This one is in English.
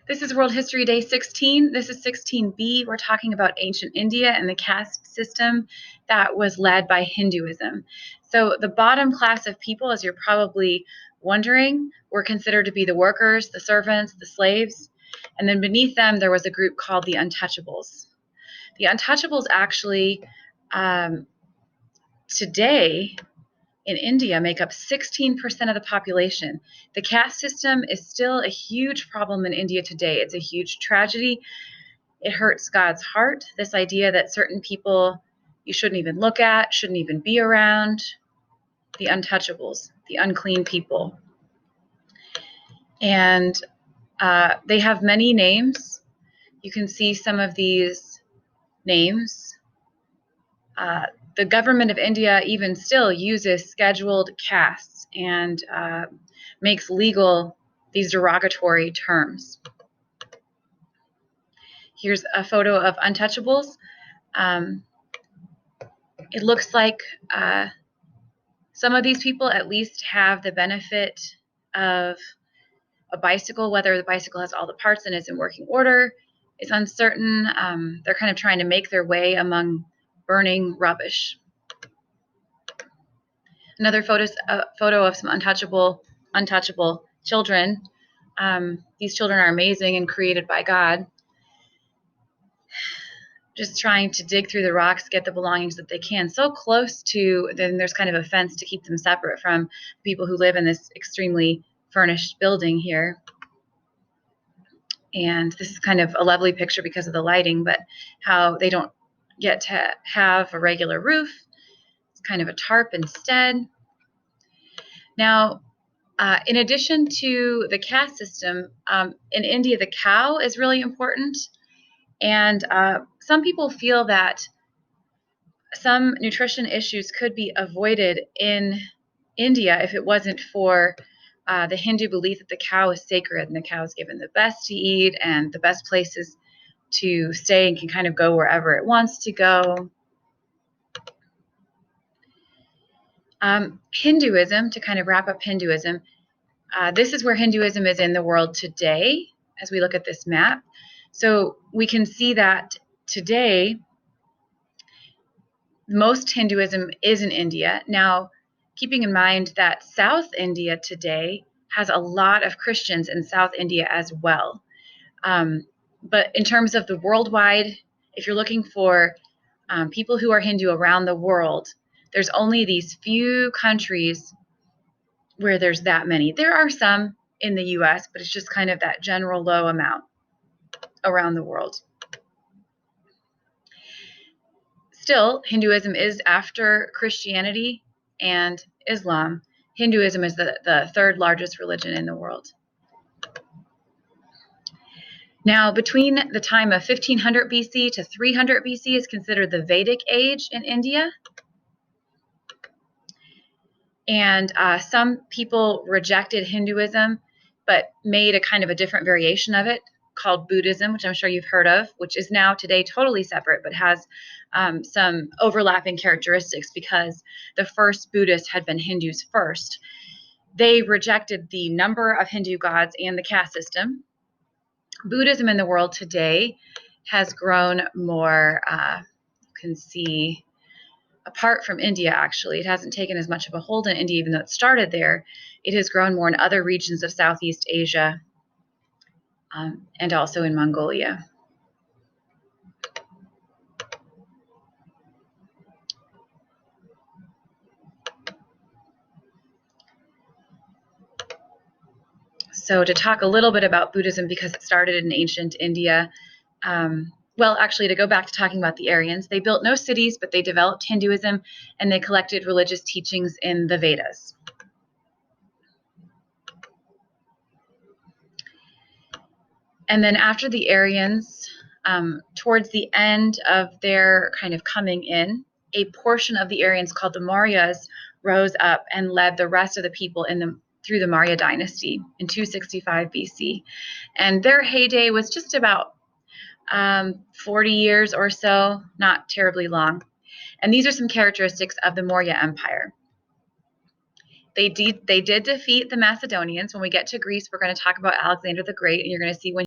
This is World History Day 16. This is 16b. We're talking about ancient India and the caste system that was led by Hinduism. So the bottom class of people, as you're probably wondering, were considered to be the workers, the servants, the slaves. And then beneath them, there was a group called the Untouchables. The Untouchables actually, today, in India make up 16% of the population. The caste system is still a huge problem in India today. It's a huge tragedy. It hurts God's heart, this idea that certain people you shouldn't even look at, shouldn't even be around, the untouchables, the unclean people. And they have many names. You can see some of these names. The government of India even still uses scheduled castes and makes legal these derogatory terms. Here's a photo of untouchables. It looks like some of these people at least have the benefit of a bicycle. Whether the bicycle has all the parts and is in working order is uncertain. They're kind of trying to make their way among burning rubbish. Another photo of some untouchable children. These children are amazing and created by God. Just trying to dig through the rocks, get the belongings that they can. So close to, then there's kind of a fence to keep them separate from people who live in this extremely furnished building here. And this is kind of a lovely picture because of the lighting, but how they don't get to have a regular roof. It's kind of a tarp instead. Now, in addition to the caste system, in India, the cow is really important. And some people feel that some nutrition issues could be avoided in India if it wasn't for the Hindu belief that the cow is sacred and the cow is given the best to eat and the best places to stay and can kind of go wherever it wants to go. Hinduism, to kind of wrap up Hinduism, this is where Hinduism is in the world today as we look at this map. So we can see that today, most Hinduism is in India. Now, keeping in mind that South India today has a lot of Christians in South India as well. But in terms of the worldwide, if you're looking for people who are Hindu around the world, there's only these few countries where there's that many. There are some in the US, but it's just kind of that general low amount around the world. Still, Hinduism is after Christianity and Islam. Hinduism is the third largest religion in the world. Now, between the time of 1500 BC to 300 BC is considered the Vedic age in India. And some people rejected Hinduism, but made a kind of a different variation of it called Buddhism, which I'm sure you've heard of, which is now today totally separate, but has some overlapping characteristics because the first Buddhists had been Hindus first. They rejected the number of Hindu gods and the caste system. Buddhism in the world today has grown more, you can see, apart from India, actually. It hasn't taken as much of a hold in India, even though it started there. It has grown more in other regions of Southeast Asia and also in Mongolia. So to talk a little bit about Buddhism, because it started in ancient India, well, actually, to go back to talking about the Aryans, they built no cities, but they developed Hinduism, and they collected religious teachings in the Vedas. And then after the Aryans, towards the end of their kind of coming in, a portion of the Aryans called the Mauryas rose up and led the rest of the people through the Maurya dynasty in 265 BC. And their heyday was just about 40 years or so, not terribly long. And these are some characteristics of the Maurya Empire. They did defeat the Macedonians. When we get to Greece, we're going to talk about Alexander the Great, and you're going to see when